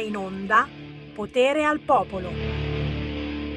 in onda Potere al Popolo.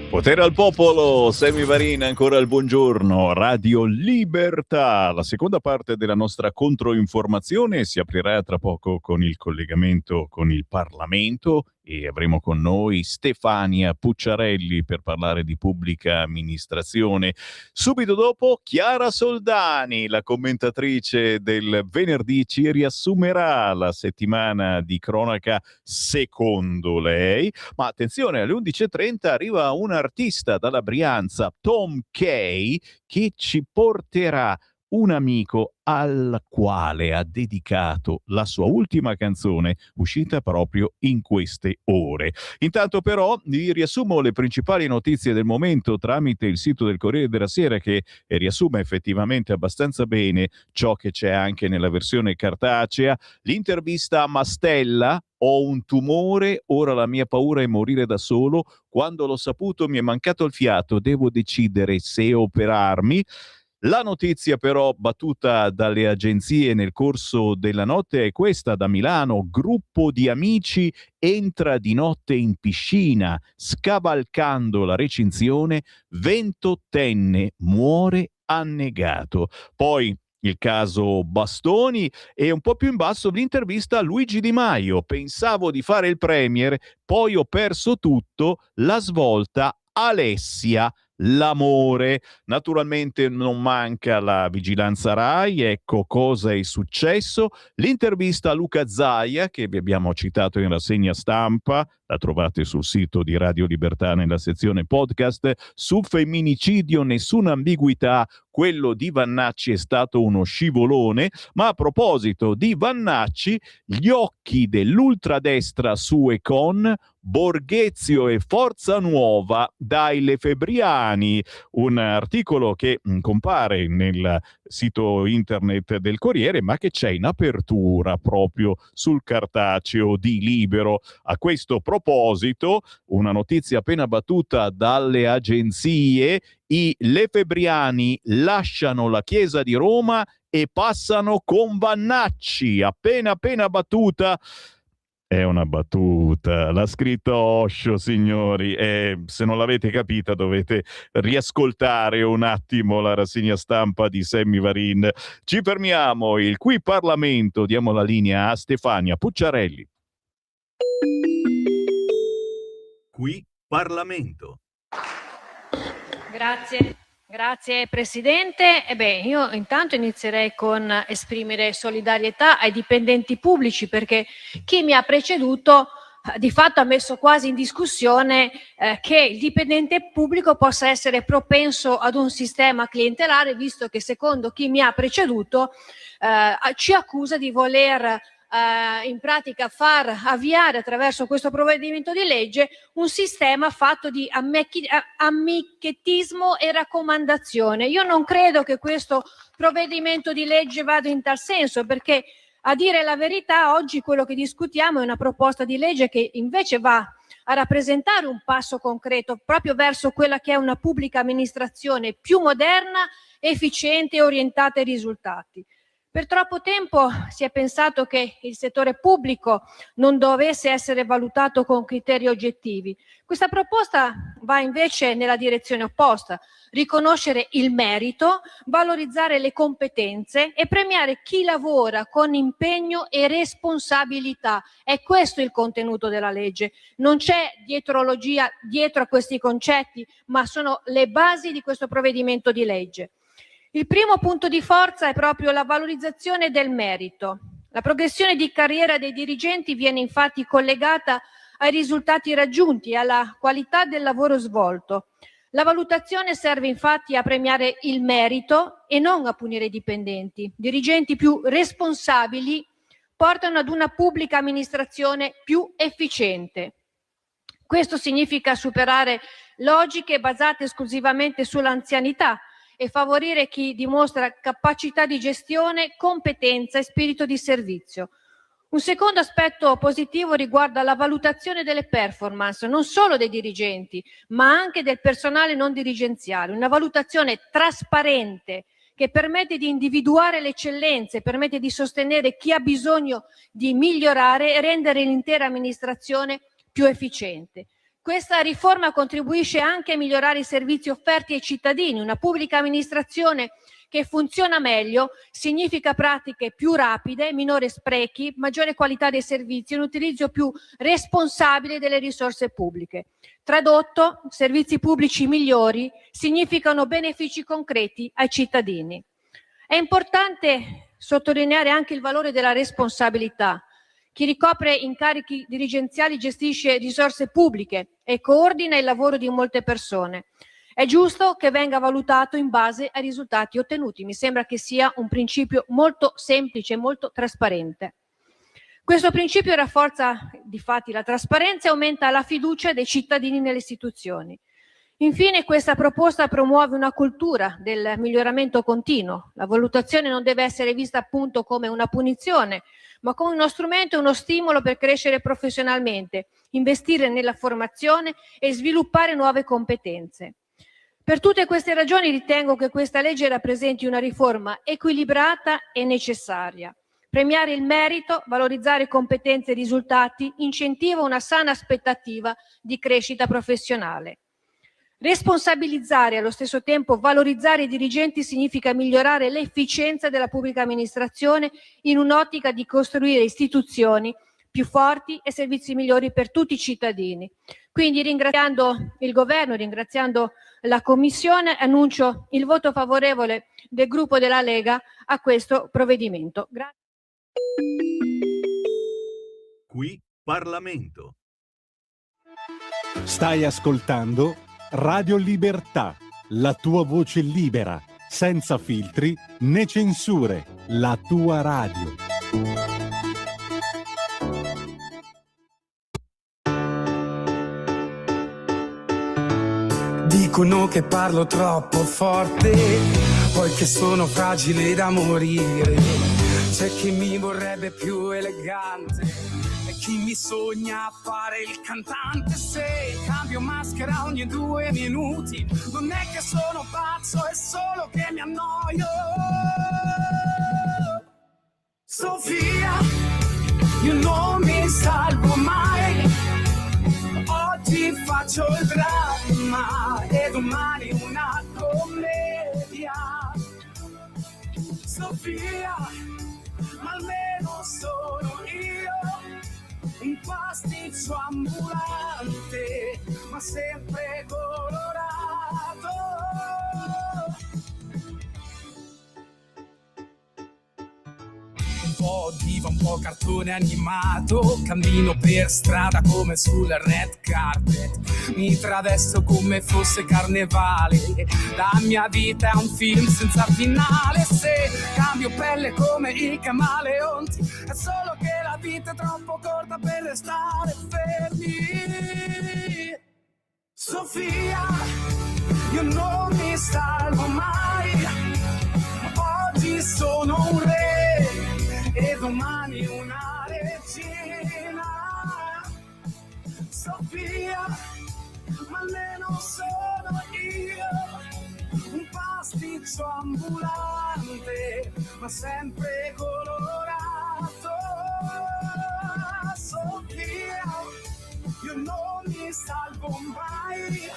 Potere al popolo, Sammy Varin, ancora il buongiorno, Radio Libertà. La seconda parte della nostra controinformazione si aprirà tra poco con il collegamento con il Parlamento e avremo con noi Stefania Pucciarelli per parlare di pubblica amministrazione. Subito dopo Chiara Soldani, la commentatrice del venerdì, ci riassumerà la settimana di cronaca secondo lei. Ma attenzione, alle 11.30 arriva un artista dalla Brianza, Tom Kay, che ci porterà un amico al quale ha dedicato la sua ultima canzone uscita proprio in queste ore. Intanto però vi riassumo le principali notizie del momento tramite il sito del Corriere della Sera, che riassume effettivamente abbastanza bene ciò che c'è anche nella versione cartacea. L'intervista a Mastella: ho un tumore, ora la mia paura è morire da solo, quando l'ho saputo mi è mancato il fiato, devo decidere se operarmi. La notizia però battuta dalle agenzie nel corso della notte è questa da Milano: gruppo di amici entra di notte in piscina, scavalcando la recinzione, 28enne muore annegato. Poi il caso Bastoni e un po' più in basso l'intervista a Luigi Di Maio: pensavo di fare il premier, poi ho perso tutto, la svolta Alessia, l'amore. Naturalmente non manca la vigilanza Rai, ecco cosa è successo. L'intervista a Luca Zaia, che vi abbiamo citato in rassegna stampa, la trovate sul sito di Radio Libertà nella sezione podcast. Su femminicidio nessuna ambiguità, quello di Vannacci è stato uno scivolone. Ma a proposito di Vannacci, gli occhi dell'ultradestra su Econ, Borghezio e Forza Nuova dai Lefebvriani, un articolo che compare nel sito internet del Corriere, ma che c'è in apertura proprio sul cartaceo di Libero. A questo proposito, una notizia appena battuta dalle agenzie: i Lefebvriani lasciano la Chiesa di Roma e passano con Vannacci. Appena battuta. È una battuta, l'ha scritto Osho, signori, e se non l'avete capita dovete riascoltare un attimo la rassegna stampa di Sammy Varin. Ci fermiamo, il Qui Parlamento, diamo la linea a Stefania Pucciarelli. Qui Parlamento. Grazie Presidente. Io intanto inizierei con esprimere solidarietà ai dipendenti pubblici, perché chi mi ha preceduto di fatto ha messo quasi in discussione che il dipendente pubblico possa essere propenso ad un sistema clientelare, visto che secondo chi mi ha preceduto ci accusa di voler in pratica far avviare attraverso questo provvedimento di legge un sistema fatto di amichettismo e raccomandazione. Io non credo che questo provvedimento di legge vada in tal senso, perché a dire la verità oggi quello che discutiamo è una proposta di legge che invece va a rappresentare un passo concreto proprio verso quella che è una pubblica amministrazione più moderna, efficiente e orientata ai risultati. Per troppo tempo si è pensato che il settore pubblico non dovesse essere valutato con criteri oggettivi. Questa proposta va invece nella direzione opposta: riconoscere il merito, valorizzare le competenze e premiare chi lavora con impegno e responsabilità. È questo il contenuto della legge. Non c'è dietrologia dietro a questi concetti, ma sono le basi di questo provvedimento di legge. Il primo punto di forza è proprio la valorizzazione del merito. La progressione di carriera dei dirigenti viene infatti collegata ai risultati raggiunti e alla qualità del lavoro svolto. La valutazione serve infatti a premiare il merito e non a punire i dipendenti. Dirigenti più responsabili portano ad una pubblica amministrazione più efficiente. Questo significa superare logiche basate esclusivamente sull'anzianità e favorire chi dimostra capacità di gestione, competenza e spirito di servizio. Un secondo aspetto positivo riguarda la valutazione delle performance, non solo dei dirigenti, ma anche del personale non dirigenziale. Una valutazione trasparente che permette di individuare le eccellenze, permette di sostenere chi ha bisogno di migliorare e rendere l'intera amministrazione più efficiente. Questa riforma contribuisce anche a migliorare i servizi offerti ai cittadini. Una pubblica amministrazione che funziona meglio significa pratiche più rapide, minori sprechi, maggiore qualità dei servizi e un utilizzo più responsabile delle risorse pubbliche. Tradotto, servizi pubblici migliori significano benefici concreti ai cittadini. È importante sottolineare anche il valore della responsabilità. Chi ricopre incarichi dirigenziali gestisce risorse pubbliche e coordina il lavoro di molte persone. È giusto che venga valutato in base ai risultati ottenuti. Mi sembra che sia un principio molto semplice e molto trasparente. Questo principio rafforza difatti la trasparenza e aumenta la fiducia dei cittadini nelle istituzioni. Infine, questa proposta promuove una cultura del miglioramento continuo. La valutazione non deve essere vista appunto come una punizione, ma come uno strumento e uno stimolo per crescere professionalmente, investire nella formazione e sviluppare nuove competenze. Per tutte queste ragioni ritengo che questa legge rappresenti una riforma equilibrata e necessaria. Premiare il merito, valorizzare competenze e risultati, incentiva una sana aspettativa di crescita professionale. Responsabilizzare e allo stesso tempo valorizzare i dirigenti significa migliorare l'efficienza della pubblica amministrazione in un'ottica di costruire istituzioni più forti e servizi migliori per tutti i cittadini. Quindi, ringraziando il Governo, ringraziando la Commissione, annuncio il voto favorevole del gruppo della Lega a questo provvedimento. Grazie. Qui Parlamento. Stai ascoltando Radio Libertà, la tua voce libera, senza filtri né censure, la tua radio. Dicono che parlo troppo forte, poi che sono fragile da morire. C'è chi mi vorrebbe più elegante e chi mi sogna fare il cantante. Se cambio maschera ogni 2 minuti, non è che sono pazzo, è solo che mi annoio. Sofia, io non mi salvo mai. Oggi faccio il dramma e domani una commedia. Sofia, ma almeno sono io, un pasticcio ambulante, ma sempre colorato. Un po' diva, un po' cartone animato, cammino per strada come sul red carpet, mi travesto come fosse carnevale, la mia vita è un film senza finale. Se cambio pelle come i camaleonti, è solo che la vita è troppo corta per restare fermi. Sofia, io non mi salvo mai, oggi sono un re e domani una regina. Sofia, ma almeno sono io, un pasticcio ambulante, ma sempre colorato. Sofia, io non mi salvo mai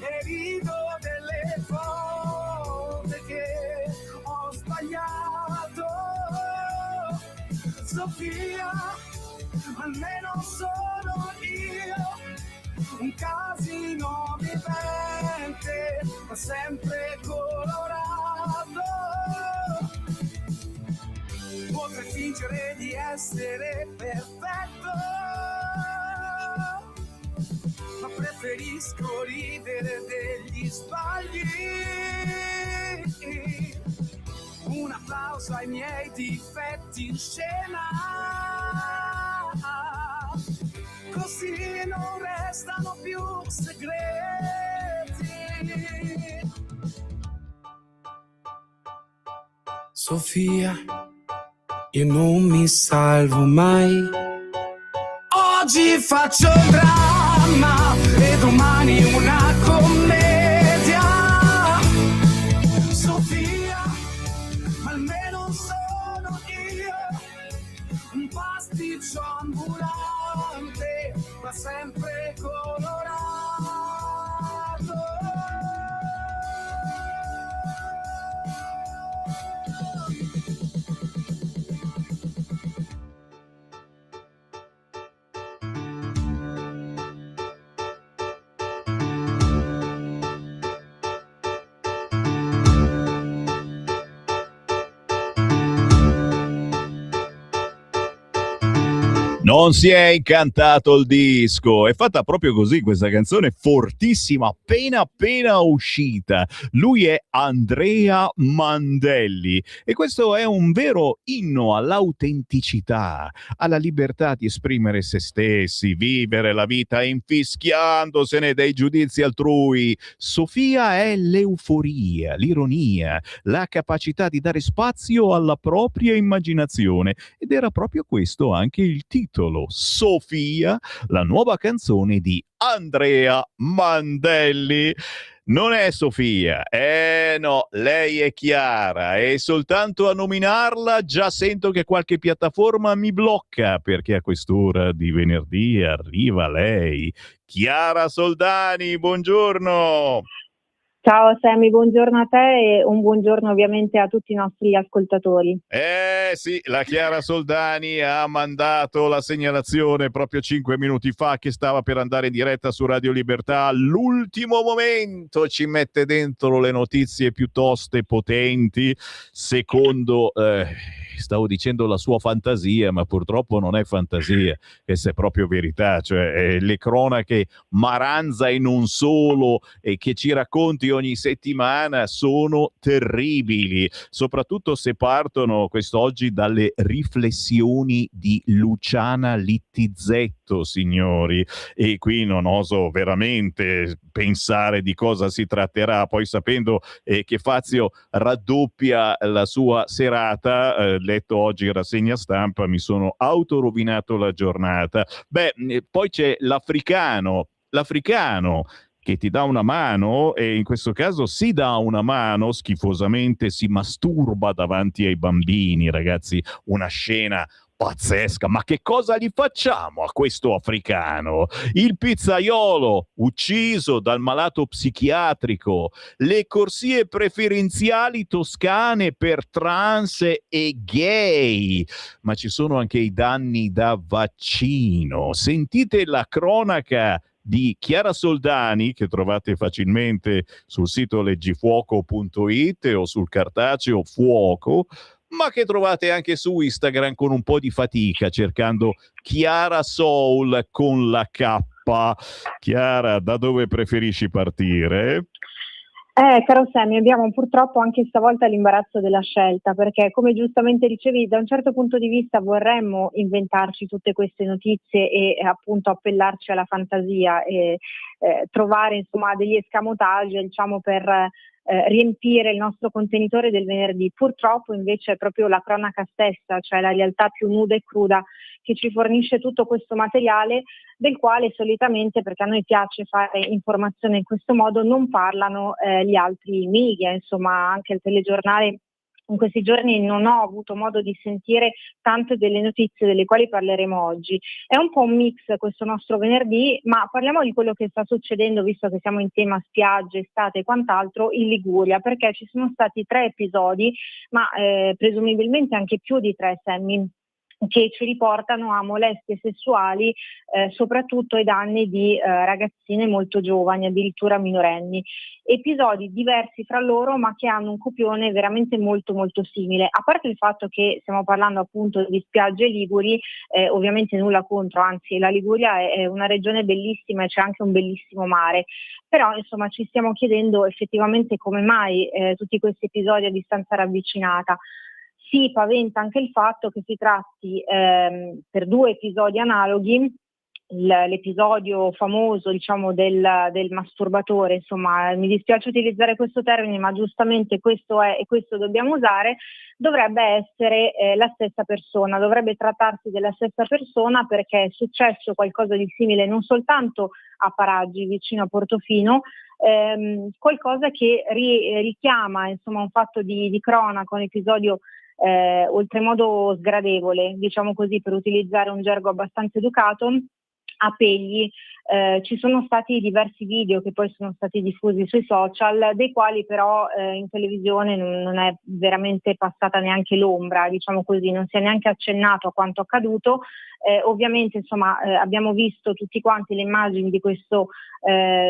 e rido delle volte che ho sbagliato. Sofia, almeno sono io, un casino vivente, ma sempre colorato. Potrei fingere di essere perfetto, ma preferisco ridere degli sbagli. Un applauso ai miei difetti in scena, così non restano più segreti. Sofia, io non mi salvo mai, oggi faccio dramma e domani una commedia. Sofia, Non si è incantato il disco, è fatta proprio così questa canzone, fortissima, appena uscita. Lui è Andrea Mandelli e questo è un vero inno all'autenticità, alla libertà di esprimere se stessi, vivere la vita infischiandosene dei giudizi altrui. Sofia è l'euforia, l'ironia, la capacità di dare spazio alla propria immaginazione ed era proprio questo anche il titolo. Sofia, la nuova canzone di Andrea Mandelli. Non è Sofia, no, lei è Chiara e soltanto a nominarla già sento che qualche piattaforma mi blocca perché a quest'ora di venerdì arriva lei. Chiara Soldani, buongiorno. Ciao Sammy, buongiorno a te e un buongiorno ovviamente a tutti i nostri ascoltatori. Sì, la Chiara Soldani ha mandato la segnalazione proprio 5 minuti fa che stava per andare in diretta su Radio Libertà. All'ultimo momento ci mette dentro le notizie piuttosto potenti, secondo, stavo dicendo la sua fantasia, ma purtroppo non è fantasia, questa è proprio verità, cioè le cronache Maranza e non solo, e che ci racconti ogni settimana sono terribili, soprattutto se partono quest'oggi dalle riflessioni di Luciana Littizzetto, signori, e qui non oso veramente pensare di cosa si tratterà, poi sapendo che Fazio raddoppia la sua serata, letto oggi in rassegna stampa, mi sono autorovinato la giornata. Poi c'è l'africano che ti dà una mano e in questo caso si dà una mano, schifosamente si masturba davanti ai bambini, ragazzi, una scena pazzesca. Ma che cosa gli facciamo a questo africano? Il pizzaiolo ucciso dal malato psichiatrico, le corsie preferenziali toscane per trans e gay, ma ci sono anche i danni da vaccino. Sentite la cronaca di Chiara Soldani, che trovate facilmente sul sito leggifuoco.it o sul cartaceo Fuoco, ma che trovate anche su Instagram con un po' di fatica cercando Chiara Soul con la K. Chiara, da dove preferisci partire? Caro Sammy, abbiamo purtroppo anche stavolta l'imbarazzo della scelta, perché come giustamente dicevi, da un certo punto di vista vorremmo inventarci tutte queste notizie e appunto appellarci alla fantasia e trovare insomma degli escamotage, diciamo, per riempire il nostro contenitore del venerdì. Purtroppo invece è proprio la cronaca stessa, cioè la realtà più nuda e cruda, che ci fornisce tutto questo materiale, del quale solitamente, perché a noi piace fare informazione in questo modo, non parlano gli altri media, insomma anche il telegiornale. In questi giorni non ho avuto modo di sentire tante delle notizie delle quali parleremo oggi. È un po' un mix questo nostro venerdì, ma parliamo di quello che sta succedendo, visto che siamo in tema spiagge, estate e quant'altro, in Liguria, perché ci sono stati 3 episodi, ma presumibilmente anche più di 3, Sammy, che ci riportano a molestie sessuali, soprattutto ai danni di ragazzine molto giovani, addirittura minorenni. Episodi diversi fra loro, ma che hanno un copione veramente molto molto simile. A parte il fatto che stiamo parlando appunto di spiagge liguri, ovviamente nulla contro, anzi la Liguria è una regione bellissima e c'è anche un bellissimo mare, però insomma ci stiamo chiedendo effettivamente come mai tutti questi episodi a distanza ravvicinata. Si paventa anche il fatto che si tratti per 2 episodi analoghi, l'episodio famoso, diciamo, del masturbatore, insomma, mi dispiace utilizzare questo termine, ma giustamente questo è e questo dobbiamo usare, dovrebbe essere la stessa persona, dovrebbe trattarsi della stessa persona, perché è successo qualcosa di simile non soltanto a Paraggi, vicino a Portofino, qualcosa che richiama insomma un fatto di cronaca, un episodio oltremodo sgradevole, diciamo così, per utilizzare un gergo abbastanza educato, a Pegli. Ci sono stati diversi video che poi sono stati diffusi sui social, dei quali però in televisione non è veramente passata neanche l'ombra, diciamo così, non si è neanche accennato a quanto accaduto. Ovviamente insomma abbiamo visto tutti quanti le immagini di questo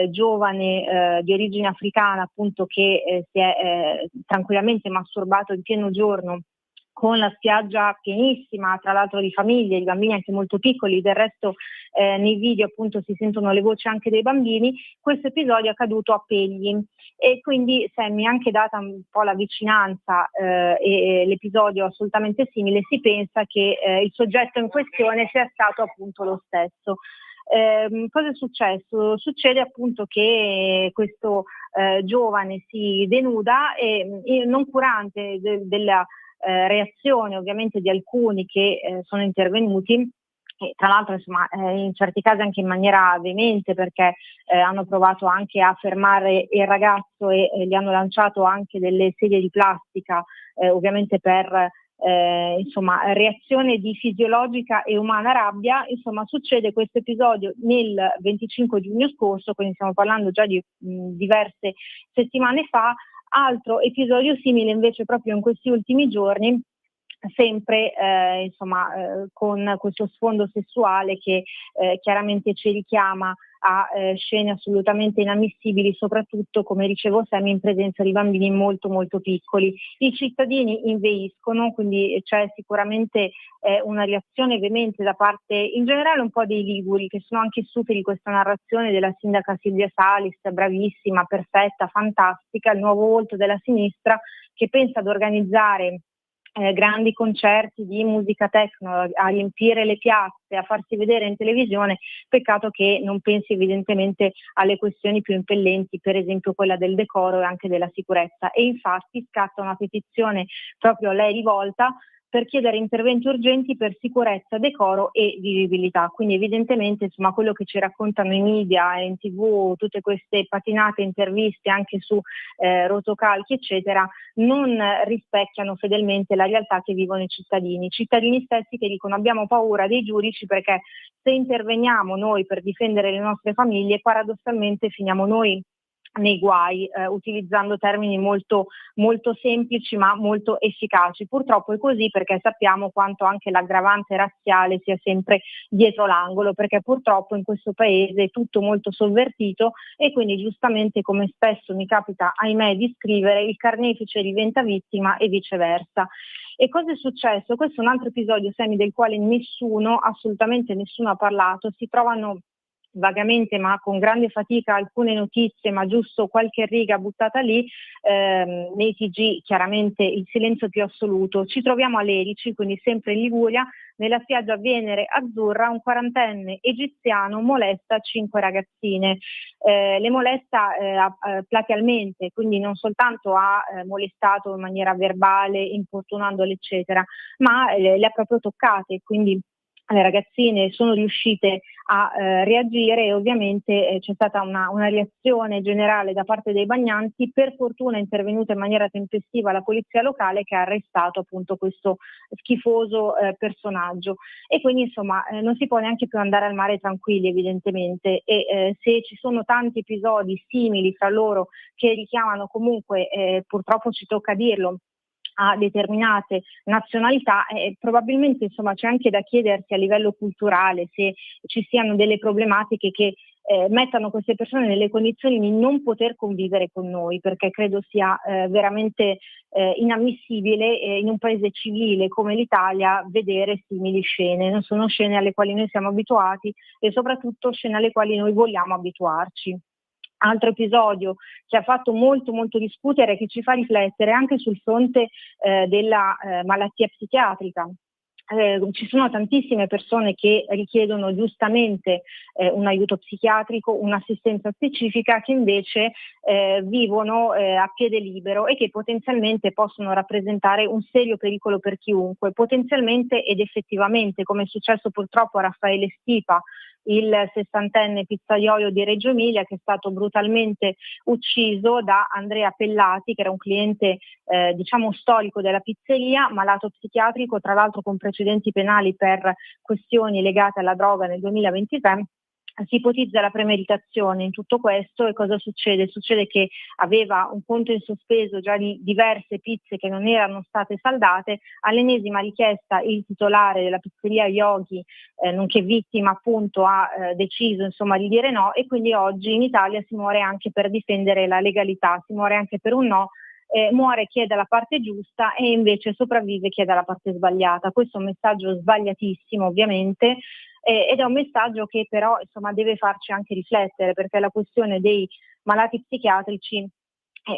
giovane di origine africana, appunto, che si è tranquillamente masturbato in pieno giorno con la spiaggia pienissima, tra l'altro di famiglie, di bambini anche molto piccoli. Del resto nei video appunto si sentono le voci anche dei bambini. Questo episodio è accaduto a Pegli e quindi Sammy, anche data un po' la vicinanza e l'episodio assolutamente simile, si pensa che il soggetto in questione sia stato appunto lo stesso. Cosa è successo? Succede appunto che questo giovane si denuda e noncurante della reazione ovviamente di alcuni che sono intervenuti, e tra l'altro insomma in certi casi anche in maniera veemente, perché hanno provato anche a fermare il ragazzo e gli hanno lanciato anche delle sedie di plastica, ovviamente per insomma reazione di fisiologica e umana rabbia. Insomma, succede questo episodio nel 25 giugno scorso, quindi stiamo parlando già di diverse settimane fa. Altro episodio simile invece proprio in questi ultimi giorni, sempre con questo sfondo sessuale che chiaramente ci richiama a scene assolutamente inammissibili, soprattutto, come dicevo Sammy, in presenza di bambini molto molto piccoli. I cittadini inveiscono, quindi c'è sicuramente una reazione veemente da parte in generale un po' dei liguri, che sono anche stupidi di questa narrazione della sindaca Silvia Salis, bravissima, perfetta, fantastica, il nuovo volto della sinistra, che pensa ad organizzare grandi concerti di musica techno, a riempire le piazze, a farsi vedere in televisione. Peccato che non pensi evidentemente alle questioni più impellenti, per esempio quella del decoro e anche della sicurezza. E infatti scatta una petizione proprio a lei rivolta per chiedere interventi urgenti per sicurezza, decoro e vivibilità. Quindi evidentemente insomma quello che ci raccontano i media e in TV, tutte queste patinate interviste anche su rotocalchi eccetera, non rispecchiano fedelmente la realtà che vivono i cittadini stessi, che dicono: abbiamo paura dei giudici perché se interveniamo noi per difendere le nostre famiglie, paradossalmente finiamo noi nei guai, utilizzando termini molto, molto semplici ma molto efficaci. Purtroppo è così, perché sappiamo quanto anche l'aggravante razziale sia sempre dietro l'angolo, perché purtroppo in questo paese è tutto molto sovvertito e quindi giustamente, come spesso mi capita ahimè di scrivere, il carnefice diventa vittima e viceversa. E cosa è successo? Questo è un altro episodio, Sammy, del quale assolutamente nessuno ha parlato. Si trovano vagamente ma con grande fatica alcune notizie, ma giusto qualche riga buttata lì, nei TG chiaramente il silenzio più assoluto. Ci troviamo a Lerici, quindi sempre in Liguria, nella spiaggia Venere Azzurra. Un quarantenne egiziano molesta 5 ragazzine, le molesta platealmente, quindi non soltanto ha molestato in maniera verbale, importunandole eccetera, ma le ha proprio toccate, quindi le ragazzine sono riuscite a reagire e ovviamente c'è stata una reazione generale da parte dei bagnanti. Per fortuna è intervenuta in maniera tempestiva la polizia locale, che ha arrestato appunto questo schifoso personaggio. E quindi insomma non si può neanche più andare al mare tranquilli evidentemente, e se ci sono tanti episodi simili fra loro che richiamano comunque, purtroppo ci tocca dirlo, a determinate nazionalità, probabilmente insomma c'è anche da chiedersi a livello culturale se ci siano delle problematiche che mettano queste persone nelle condizioni di non poter convivere con noi, perché credo sia veramente inammissibile in un paese civile come l'Italia vedere simili scene. Non sono scene alle quali noi siamo abituati e soprattutto scene alle quali noi vogliamo abituarci. Altro episodio che ha fatto molto molto discutere e che ci fa riflettere anche sul fronte della malattia psichiatrica. Ci sono tantissime persone che richiedono giustamente un aiuto psichiatrico, un'assistenza specifica, che invece vivono a piede libero e che potenzialmente possono rappresentare un serio pericolo per chiunque, potenzialmente ed effettivamente, come è successo purtroppo a Raffaele Stipa, il 60enne pizzaiolo di Reggio Emilia, che è stato brutalmente ucciso da Andrea Pellati, che era un cliente storico della pizzeria, malato psichiatrico, tra l'altro con precedenti penali per questioni legate alla droga nel 2023. Si ipotizza la premeditazione in tutto questo. E cosa succede? Succede che aveva un conto in sospeso già di diverse pizze che non erano state saldate. All'ennesima richiesta il titolare della pizzeria Yogi, nonché vittima appunto, ha deciso insomma di dire no, e quindi oggi in Italia si muore anche per difendere la legalità, si muore anche per un no muore chi è dalla parte giusta e invece sopravvive chi è dalla parte sbagliata. Questo è un messaggio sbagliatissimo, ovviamente, ed è un messaggio che però insomma deve farci anche riflettere, perché la questione dei malati psichiatrici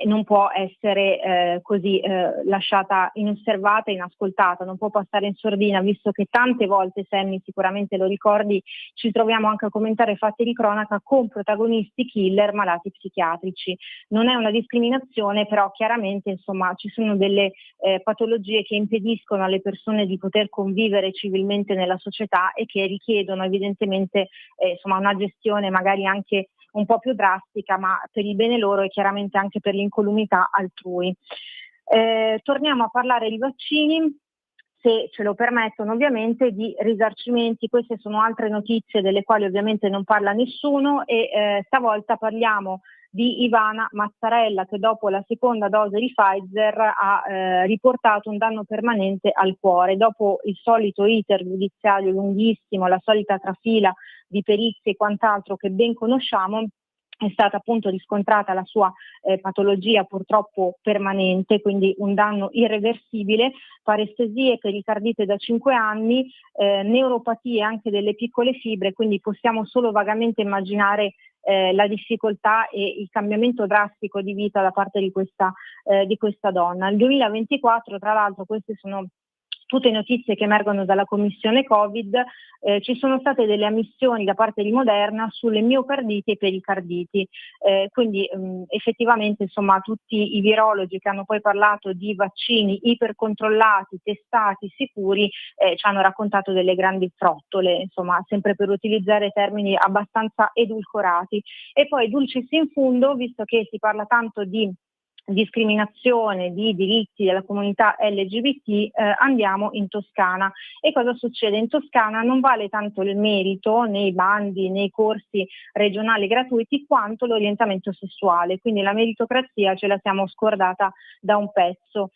non può essere così lasciata inosservata e inascoltata, non può passare in sordina, visto che tante volte, Sammy sicuramente lo ricordi, ci troviamo anche a commentare fatti di cronaca con protagonisti killer malati psichiatrici. Non è una discriminazione, però chiaramente insomma ci sono delle patologie che impediscono alle persone di poter convivere civilmente nella società e che richiedono evidentemente insomma una gestione magari anche un po' più drastica, ma per il bene loro e chiaramente anche per l'incolumità altrui. Torniamo a parlare di vaccini, se ce lo permettono ovviamente, di risarcimenti. Queste sono altre notizie delle quali ovviamente non parla nessuno e stavolta parliamo di Ivana Mazzarella, che dopo la seconda dose di Pfizer ha riportato un danno permanente al cuore. Dopo il solito iter giudiziario lunghissimo, la solita trafila di perizie e quant'altro che ben conosciamo, è stata appunto riscontrata la sua patologia purtroppo permanente, quindi un danno irreversibile, parestesie, pericardite da 5 anni, neuropatie anche delle piccole fibre, quindi possiamo solo vagamente immaginare la difficoltà e il cambiamento drastico di vita da parte di questa donna. Nel 2024, tra l'altro, queste sono tutte notizie che emergono dalla commissione Covid, ci sono state delle ammissioni da parte di Moderna sulle miocarditi e pericarditi, quindi effettivamente insomma tutti i virologi che hanno poi parlato di vaccini ipercontrollati, testati, sicuri, ci hanno raccontato delle grandi frottole, insomma sempre per utilizzare termini abbastanza edulcorati. E poi dulcis in fundo, visto che si parla tanto di discriminazione, di diritti della comunità LGBT, andiamo in Toscana. E cosa succede? In Toscana non vale tanto il merito nei bandi, nei corsi regionali gratuiti, quanto l'orientamento sessuale, quindi la meritocrazia ce la siamo scordata da un pezzo.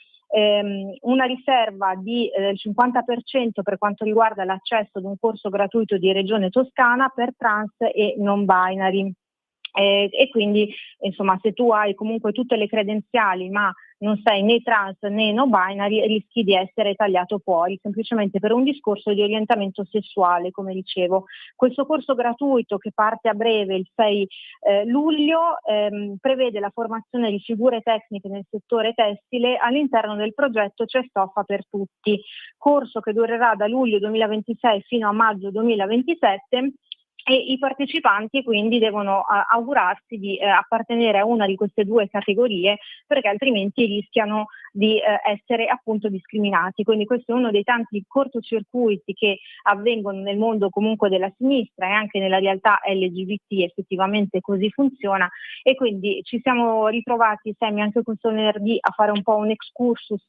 Una riserva di 50% per quanto riguarda l'accesso ad un corso gratuito di Regione Toscana per trans e non binary. E quindi insomma se tu hai comunque tutte le credenziali ma non sei né trans né no binary, rischi di essere tagliato fuori semplicemente per un discorso di orientamento sessuale, come dicevo. Questo corso gratuito, che parte a breve il 6 luglio, prevede la formazione di figure tecniche nel settore tessile. All'interno del progetto c'è stoffa per tutti, corso che durerà da luglio 2026 fino a maggio 2027, e i partecipanti quindi devono augurarsi di appartenere a una di queste due categorie, perché altrimenti rischiano di essere appunto discriminati. Quindi questo è uno dei tanti cortocircuiti che avvengono nel mondo comunque della sinistra e anche nella realtà LGBT, effettivamente così funziona. E quindi ci siamo ritrovati, Sammy, anche questo venerdì a fare un po' un excursus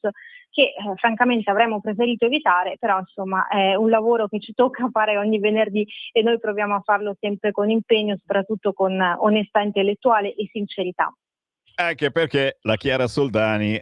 che francamente avremmo preferito evitare, però insomma è un lavoro che ci tocca fare ogni venerdì e noi proviamo a farlo sempre con impegno, soprattutto con onestà intellettuale e sincerità. Anche perché la Chiara Soldani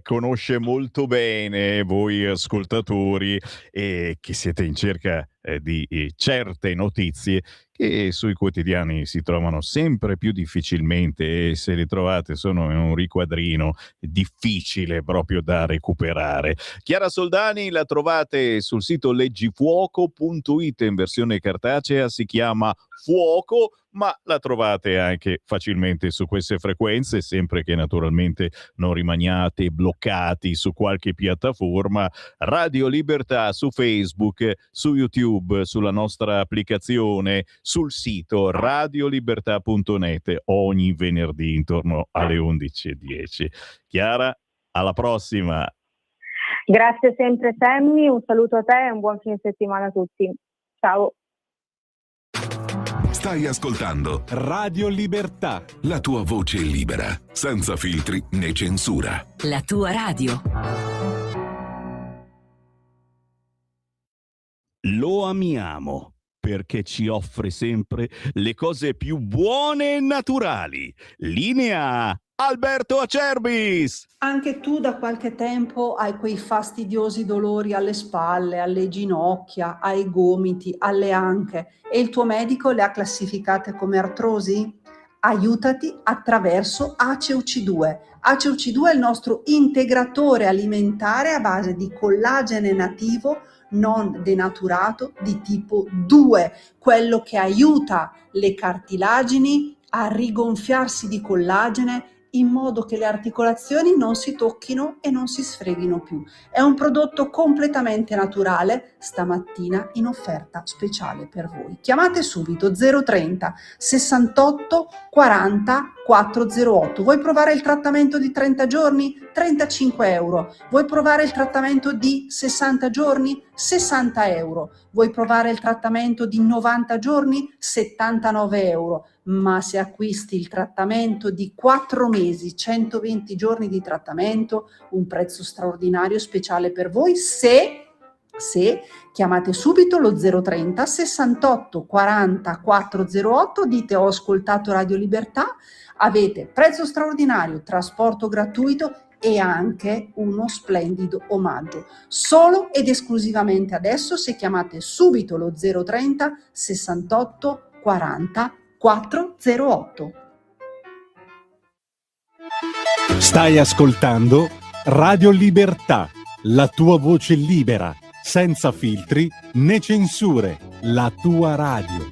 conosce molto bene voi ascoltatori e che siete in cerca di certe notizie che sui quotidiani si trovano sempre più difficilmente, e se le trovate sono in un riquadrino difficile proprio da recuperare. Chiara Soldani la trovate sul sito leggifuoco.it, in versione cartacea si chiama Fuoco, ma la trovate anche facilmente su queste frequenze, sempre che naturalmente non rimaniate bloccati su qualche piattaforma. Radio Libertà su Facebook, su YouTube, sulla nostra applicazione, sul sito radiolibertà.net ogni venerdì intorno alle 11:10. Chiara, alla prossima. Grazie sempre Sammy, un saluto a te e un buon fine settimana a tutti. Ciao. Stai ascoltando Radio Libertà. la tua voce libera, senza filtri né censura. La tua radio. Lo amiamo perché ci offre sempre le cose più buone e naturali. Linea Alberto Acerbis. Anche tu da qualche tempo hai quei fastidiosi dolori alle spalle, alle ginocchia, ai gomiti, alle anche, e il tuo medico le ha classificate come artrosi? Aiutati attraverso ACEUC2. ACEUC2 è il nostro integratore alimentare a base di collagene nativo non denaturato di tipo 2, quello che aiuta le cartilagini a rigonfiarsi di collagene in modo che le articolazioni non si tocchino e non si sfreghino più. È un prodotto completamente naturale, stamattina in offerta speciale per voi. Chiamate subito 030 68 40 408. Vuoi provare il trattamento di 30 giorni? 35 euro. Vuoi provare il trattamento di 60 giorni? 60 euro. Vuoi provare il trattamento di 90 giorni? 79 euro. Ma se acquisti il trattamento di 4 mesi, 120 giorni di trattamento, un prezzo straordinario speciale per voi se chiamate subito lo 030 68 40 408, dite ho ascoltato Radio Libertà, avete prezzo straordinario, trasporto gratuito e anche uno splendido omaggio. Solo ed esclusivamente adesso se chiamate subito lo 030 68 40 408. Stai ascoltando Radio Libertà, la tua voce libera, senza filtri né censure, la tua radio.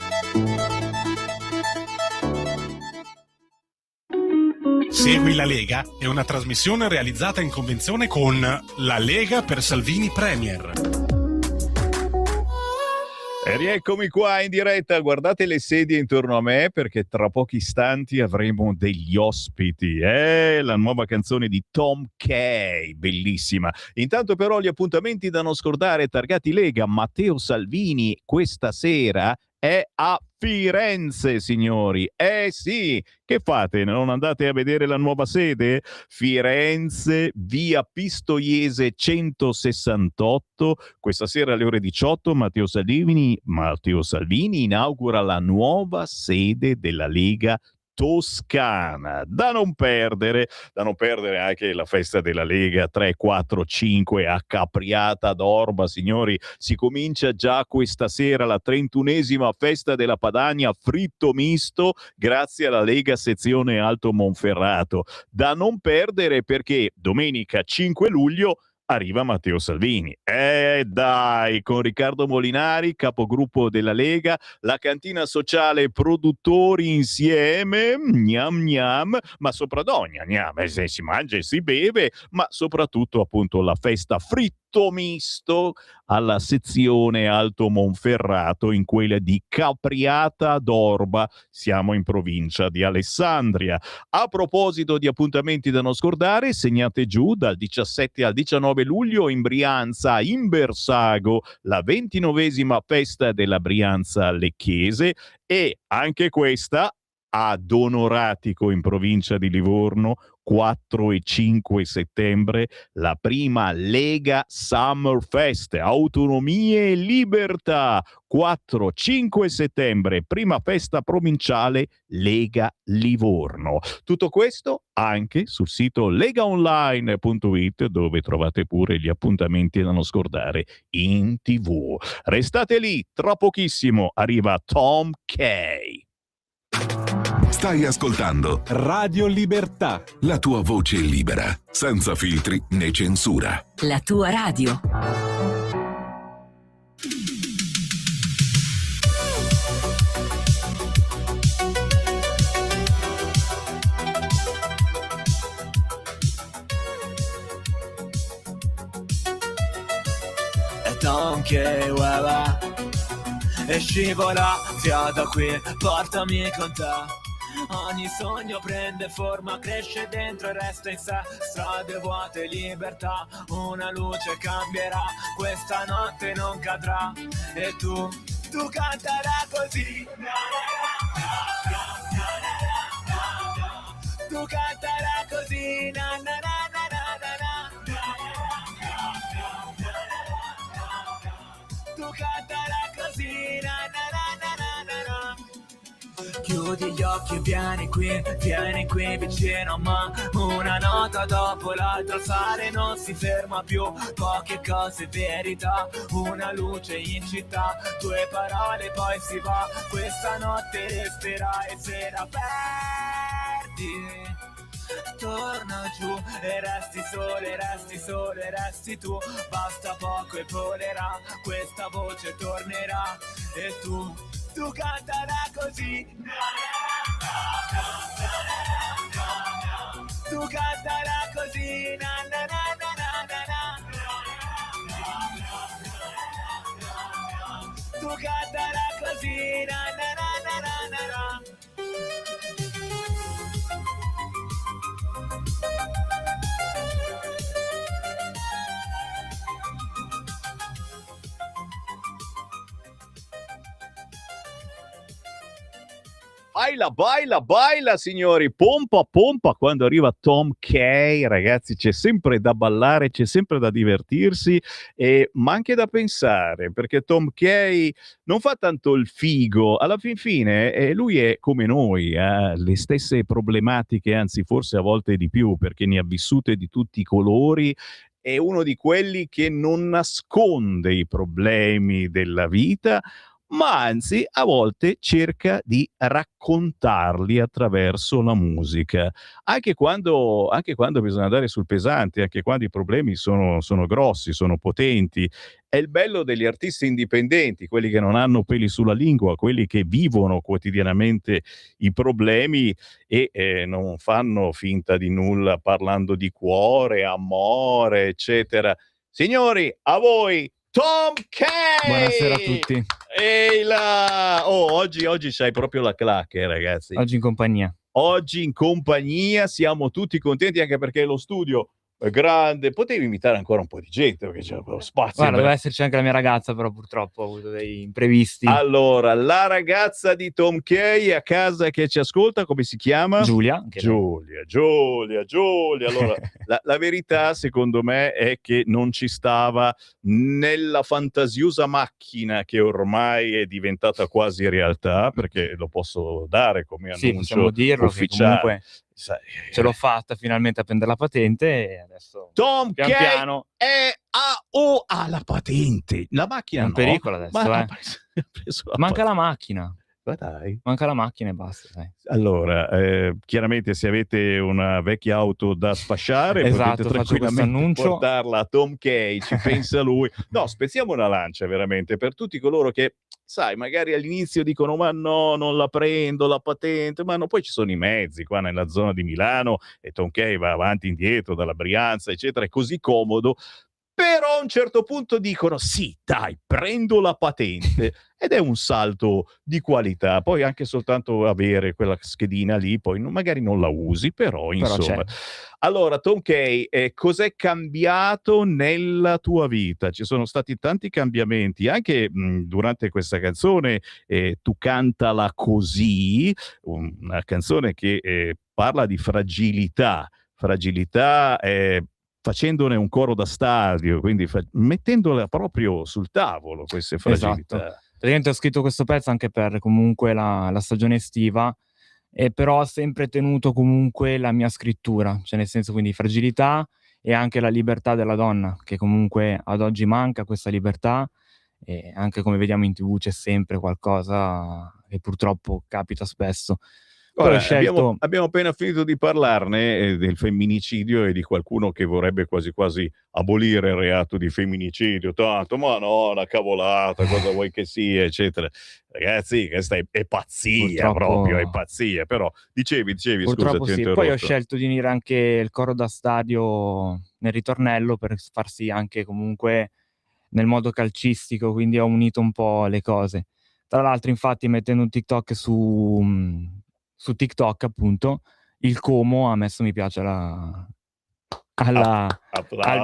Segui la Lega è una trasmissione realizzata in convenzione con La Lega per Salvini Premier. E rieccomi qua in diretta, guardate le sedie intorno a me perché tra pochi istanti avremo degli ospiti, la nuova canzone di Tom Kay, bellissima. Intanto però gli appuntamenti da non scordare, targati Lega, Matteo Salvini questa sera è a Firenze, signori. Sì, che fate? Non andate a vedere la nuova sede? Firenze, via Pistoiese 168. Questa sera alle ore 18 Matteo Salvini inaugura la nuova sede della Lega Toscana, da non perdere anche la festa della Lega 3, 4, 5 a Capriata d'Orba, signori. Si comincia già questa sera la 31esima festa della Padania fritto misto grazie alla Lega sezione Alto Monferrato, da non perdere perché domenica 5 luglio arriva Matteo Salvini. Dai, con Riccardo Molinari, capogruppo della Lega, la cantina sociale produttori insieme, gnam gnam, ma soprattutto si mangia e si beve, ma soprattutto appunto la festa fritto misto alla sezione Alto Monferrato in quella di Capriata d'Orba, siamo in provincia di Alessandria. A proposito di appuntamenti da non scordare, segnate giù dal 17 al 19 luglio in Brianza, in Bersago, la 29esima festa della Brianza Lecchese e anche questa ad Onoratico in provincia di Livorno, 4 e 5 settembre, la prima Lega Summer Fest, Autonomie e Libertà, 4-5 settembre, prima festa provinciale Lega Livorno. Tutto questo anche sul sito legaonline.it, dove trovate pure gli appuntamenti da non scordare in TV. Restate lì, tra pochissimo arriva Tom Kay. Stai ascoltando Radio Libertà, la tua voce libera, senza filtri né censura. La tua radio. E Tom Kay, ueva, e scivola via da qui, portami con te. Ogni sogno prende forma, cresce dentro e resta in sé. Strade vuote, libertà, una luce cambierà. Questa notte non cadrà. E tu canterai così. Tu canterai così. Na na na na na na. Tu canterai così. Na na na na na na. Chiudi gli occhi e vieni qui vicino a me. Una nota dopo l'altra, il sale non si ferma più. Poche cose, verità, una luce in città. 2 parole poi si va, questa notte resterà e se la perdi torna giù e resti solo e resti tu. Basta poco e volerà, questa voce tornerà e tu cantala così. Tu cantala così, na na na na na na. Tu cantala così, na na na na na na. Baila, signori, pompa, quando arriva Tom Kay, ragazzi, c'è sempre da ballare, c'è sempre da divertirsi, ma anche da pensare, perché Tom Kay non fa tanto il figo, alla fin fine lui è come noi, ha le stesse problematiche, anzi forse a volte di più, perché ne ha vissute di tutti i colori. È uno di quelli che non nasconde i problemi della vita, ma anzi a volte cerca di raccontarli attraverso la musica, anche quando bisogna andare sul pesante, anche quando i problemi sono grossi, sono potenti. È il bello degli artisti indipendenti, quelli che non hanno peli sulla lingua, quelli che vivono quotidianamente i problemi e non fanno finta di nulla parlando di cuore, amore, eccetera. Signori, a voi Tom Kay! Buonasera a tutti. Ehi là! Oh, oggi c'hai proprio la clacca, ragazzi. Oggi in compagnia. Oggi in compagnia, siamo tutti contenti anche perché lo studio è grande. Potevi invitare ancora un po' di gente perché c'è spazio. Guarda, doveva esserci anche la mia ragazza, però purtroppo ho avuto dei imprevisti. Allora, la ragazza di Tom Kay a casa che ci ascolta, come si chiama? Giulia. Giulia. Allora, la verità secondo me è che non ci stava nella fantasiosa macchina che ormai è diventata quasi realtà, perché lo posso dare come annuncio possiamo dirlo, ufficiale. Che comunque ce l'ho fatta finalmente a prendere la patente e adesso Tom pian Kay piano ha la patente. La macchina è un pericolo adesso, ha preso la manca la macchina. Ma dai. Manca la macchina e basta, dai. Allora, chiaramente se avete una vecchia auto da sfasciare Esatto, potete tranquillamente portarla a Tom Kay, ci pensa lui. No, spezziamo una lancia veramente per tutti coloro che, sai, magari all'inizio dicono ma no, non la prendo la patente, ma no, poi ci sono i mezzi qua nella zona di Milano e Tom Kay va avanti e indietro dalla Brianza, eccetera, è così comodo. Però a un certo punto dicono sì, dai, prendo la patente ed è un salto di qualità. Poi anche soltanto avere quella schedina lì, poi magari non la usi, però insomma. Allora, Tom Kay, cos'è cambiato nella tua vita? Ci sono stati tanti cambiamenti, anche durante questa canzone, Tu cantala così, una canzone che parla di fragilità, facendone un coro da stadio, quindi mettendola proprio sul tavolo queste fragilità. Esatto. Praticamente ho scritto questo pezzo anche per comunque la stagione estiva, e però ho sempre tenuto comunque la mia scrittura, cioè nel senso, quindi fragilità e anche la libertà della donna, che comunque ad oggi manca questa libertà, e anche come vediamo in TV c'è sempre qualcosa che purtroppo capita spesso. Ora, abbiamo appena finito di parlarne del femminicidio e di qualcuno che vorrebbe quasi quasi abolire il reato di femminicidio. Tanto, ma no, una cavolata, cosa vuoi che sia, eccetera. Ragazzi, questa è pazzia, proprio è pazzia. Però dicevi, purtroppo scusa, sì. Poi ho scelto di unire anche il coro da stadio nel ritornello per farsi anche comunque nel modo calcistico, quindi ho unito un po' le cose. Tra l'altro, infatti, mettendo un TikTok su TikTok, appunto, il Como ha messo mi piace al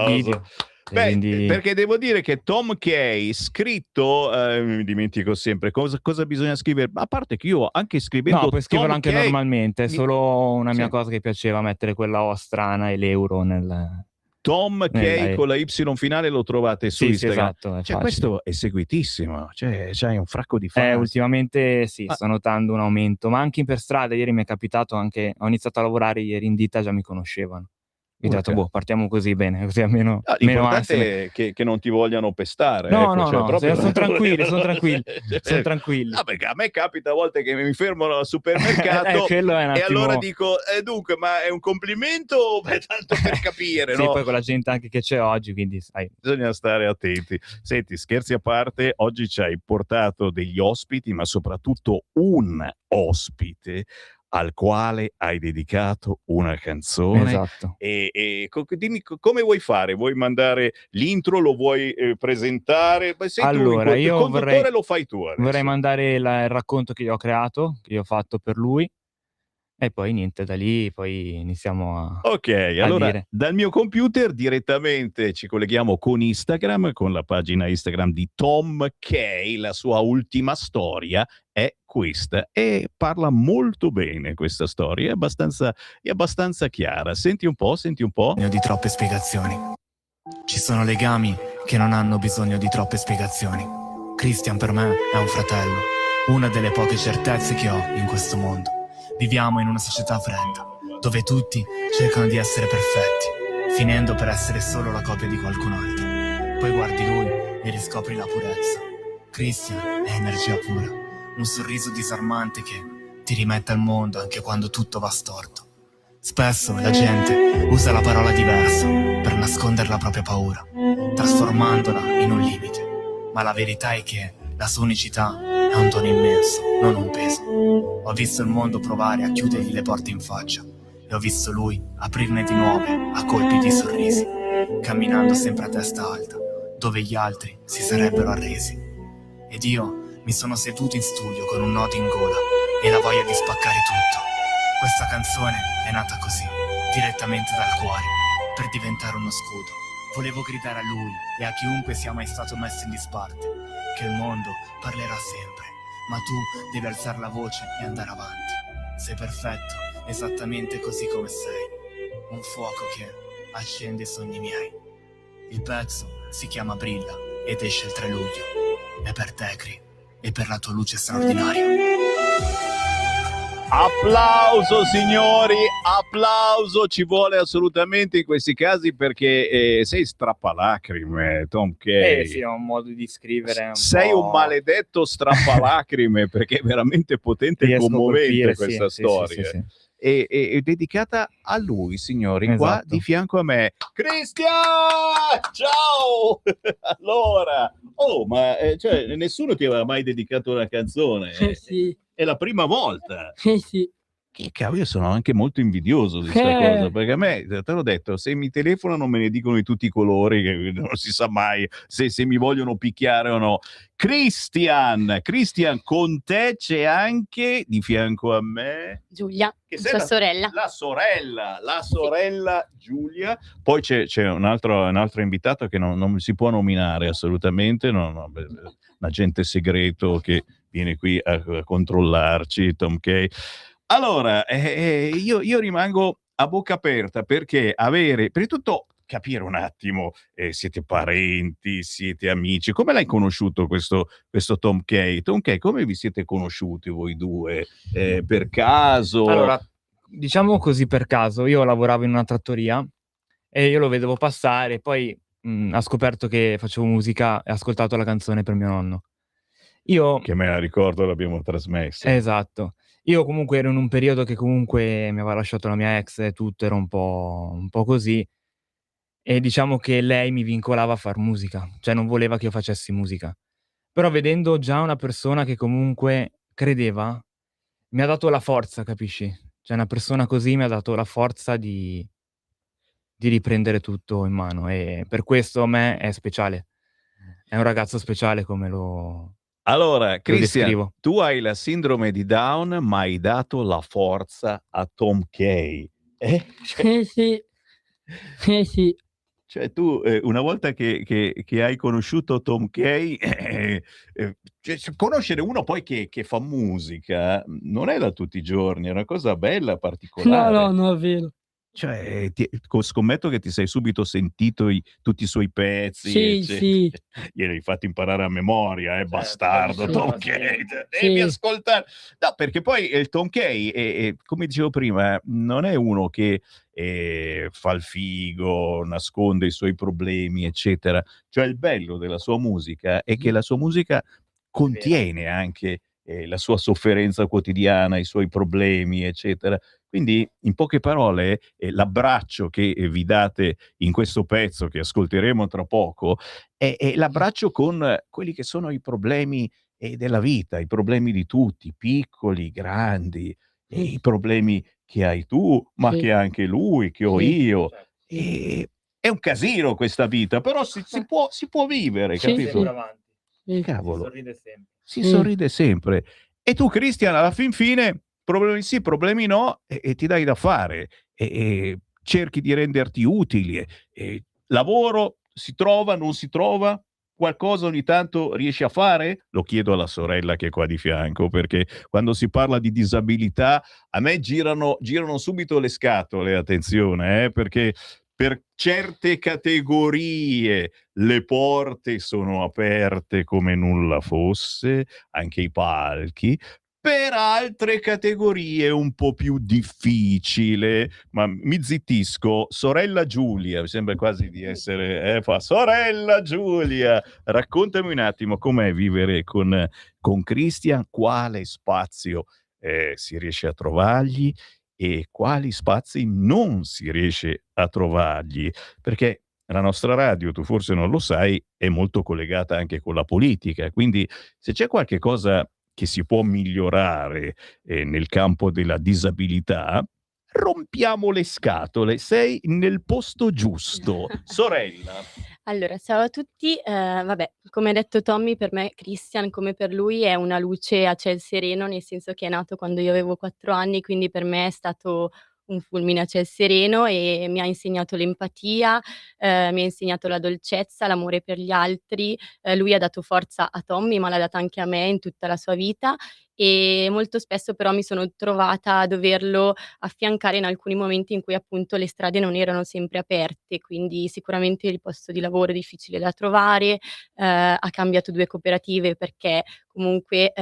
video. Beh, quindi... perché devo dire che Tom Kay scritto, mi dimentico sempre cosa bisogna scrivere, a parte che io anche scrivendo no, puoi scriverlo Tom anche Kay, normalmente, è solo una mia cosa che piaceva, mettere quella O strana e l'euro nel... Tom K con la Y finale lo trovate su Sì, Instagram. esatto, è cioè, facile. questo è seguitissimo, cioè c'hai un fracco di fans. Ultimamente sì, sto notando un aumento, ma anche per strada. Ieri mi è capitato, ho iniziato a lavorare ieri in ditta, già mi conoscevano. Quindi ho detto, partiamo così bene, così almeno meno ansia. L'importante è che non ti vogliano pestare. No, ecco, cioè, proprio... sono tranquilli, sono tranquilli. No, perché a me capita a volte che mi fermano al supermercato quello è un e attimo... allora dico, dunque, ma è un complimento o è tanto per capire? Sì, no? poi con la gente anche che c'è oggi, quindi sai. Bisogna stare attenti. Senti, scherzi a parte, oggi ci hai portato degli ospiti, ma soprattutto un ospite al quale hai dedicato una canzone. Esatto. E dimmi come vuoi fare? Vuoi mandare l'intro? Lo vuoi presentare? Beh, sei Allora, tu, il io conduttore lo fai tu adesso. vorrei mandare il racconto che io ho creato, che io ho fatto per lui, e poi niente, da lì poi iniziamo a Ok, allora dire. dal mio computer direttamente ci colleghiamo con Instagram, con la pagina Instagram di Tom K. La sua ultima storia è questa e parla molto bene questa storia, è abbastanza chiara. Senti un po'. Di troppe spiegazioni. Ci sono legami che non hanno bisogno di troppe spiegazioni. Christian per me è un fratello, una delle poche certezze che ho in questo mondo. Viviamo in una società fredda, dove tutti cercano di essere perfetti, finendo per essere solo la copia di qualcun altro. Poi guardi lui e riscopri la purezza. Christian è energia pura, un sorriso disarmante che ti rimette al mondo anche quando tutto va storto. Spesso la gente usa la parola diversa per nascondere la propria paura, trasformandola in un limite. Ma la verità è che la sua unicità è un dono immenso, non un peso. Ho visto il mondo provare a chiudergli le porte in faccia e ho visto lui aprirne di nuove a colpi di sorrisi, camminando sempre a testa alta, dove gli altri si sarebbero arresi. Ed io mi sono seduto in studio con un nodo in gola e la voglia di spaccare tutto. Questa canzone è nata così, direttamente dal cuore, per diventare uno scudo. Volevo gridare a lui e a chiunque sia mai stato messo in disparte che il mondo parlerà sempre, ma tu devi alzare la voce e andare avanti. Sei perfetto, esattamente così come sei, un fuoco che accende i sogni miei. Il pezzo si chiama Brilla ed esce il 3 luglio. È per te, Cri, e per la tua luce straordinaria. Applauso signori, applauso, ci vuole assolutamente in questi casi perché sei strappalacrime, Tom K. Sì, ho un modo di scrivere sei un maledetto strappalacrime perché è veramente potente e commovente questa storia. Sì. E dedicata a lui, signori, Esatto. qua di fianco a me. Cristian! Ciao! Allora, ma cioè, nessuno ti aveva mai dedicato una canzone? Sì. È la prima volta. Sì. Che cavolo, io sono anche molto invidioso di questa cosa, perché a me, te l'ho detto, se mi telefonano me ne dicono di tutti i colori, che non si sa mai se mi vogliono picchiare o no. Cristian, con te c'è anche, di fianco a me, Giulia, che sua sorella. La sorella Giulia. Poi c'è un altro invitato che non si può nominare assolutamente, un agente segreto che viene qui a controllarci, Tom K. Allora, io rimango a bocca aperta perché prima di tutto capire un attimo, siete parenti, siete amici, come l'hai conosciuto questo Tom K? Tom K, come vi siete conosciuti voi due? Per caso? Allora, diciamo così per caso, io lavoravo in una trattoria e io lo vedevo passare, poi ha scoperto che facevo musica e ha ascoltato la canzone per mio nonno. Che me la ricordo, l'abbiamo trasmessa. Esatto. Io comunque ero in un periodo che comunque mi aveva lasciato la mia ex e tutto era un po' così, e diciamo che lei mi vincolava a far musica, cioè non voleva che io facessi musica. Però vedendo già una persona che comunque credeva, mi ha dato la forza, capisci? Cioè una persona così mi ha dato la forza di riprendere tutto in mano e per questo a me è speciale. È un ragazzo speciale come lo... Allora, Cristian, descrivo. tu hai la sindrome di Down, ma hai dato la forza a Tom K. Sì. Cioè tu, una volta che hai conosciuto Tom K, cioè, conoscere uno poi che fa musica non è da tutti i giorni, è una cosa bella, particolare. No, è vero. Cioè, scommetto che ti sei subito sentito tutti i suoi pezzi, Sì, eccetera. sì. Glieli hai fatti imparare a memoria, bastardo, sì. Tom Kay, Sì. devi ascoltare. No, perché poi il Tom Kay, come dicevo prima, non è uno che fa il figo, nasconde i suoi problemi, eccetera. Cioè, il bello della sua musica è che la sua musica contiene anche la sua sofferenza quotidiana, i suoi problemi, eccetera. Quindi, in poche parole, l'abbraccio che vi date in questo pezzo che ascolteremo tra poco è l'abbraccio con quelli che sono i problemi della vita, i problemi di tutti, piccoli, grandi, i problemi che hai tu, ma Sì. che ha anche lui, che ho Sì. io. Sì. È un casino questa vita, però si può vivere, Sì, capito? sì. Sì. Cavolo, Sorride sempre. si sorride sempre. E tu, Christian, alla fin fine, problemi sì, problemi no, e ti dai da fare, e cerchi di renderti utile. Lavoro si trova, non si trova? Qualcosa ogni tanto riesci a fare? Lo chiedo alla sorella che è qua di fianco, perché quando si parla di disabilità a me girano subito le scatole, attenzione, perché per certe categorie le porte sono aperte come nulla fosse, anche i palchi. Per altre categorie è un po' più difficile, ma mi zittisco. Sorella Giulia, mi sembra quasi di essere sorella Giulia, raccontami un attimo com'è vivere con Christian, quale spazio si riesce a trovargli e quali spazi non si riesce a trovargli, perché la nostra radio, tu forse non lo sai, è molto collegata anche con la politica, quindi se c'è qualche cosa che si può migliorare nel campo della disabilità, rompiamo le scatole, sei nel posto giusto. Sorella. Allora, ciao a tutti. Vabbè, come ha detto Tommy, per me Christian, come per lui, è una luce a ciel sereno, nel senso che è nato quando io avevo 4 anni, quindi per me è stato un fulmine a ciel sereno e mi ha insegnato l'empatia, mi ha insegnato la dolcezza, l'amore per gli altri. Lui ha dato forza a Tommy, ma l'ha data anche a me in tutta la sua vita e molto spesso però mi sono trovata a doverlo affiancare in alcuni momenti in cui appunto le strade non erano sempre aperte, quindi sicuramente il posto di lavoro è difficile da trovare, ha cambiato 2 cooperative perché comunque,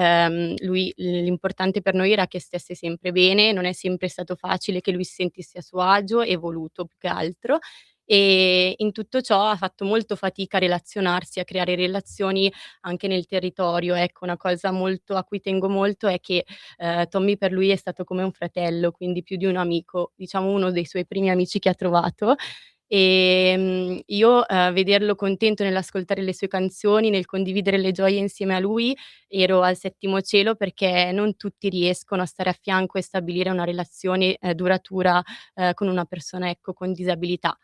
lui l'importante per noi era che stesse sempre bene, non è sempre stato facile che lui si sentisse a suo agio e voluto più che altro. In tutto ciò ha fatto molto fatica a relazionarsi, a creare relazioni anche nel territorio. Ecco, una cosa molto a cui tengo molto è che, Tommy per lui è stato come un fratello, quindi più di un amico, diciamo uno dei suoi primi amici che ha trovato. Io, vederlo contento nell'ascoltare le sue canzoni, nel condividere le gioie insieme a lui, ero al settimo cielo perché non tutti riescono a stare a fianco e stabilire una relazione, duratura, con una persona, ecco, con disabilità.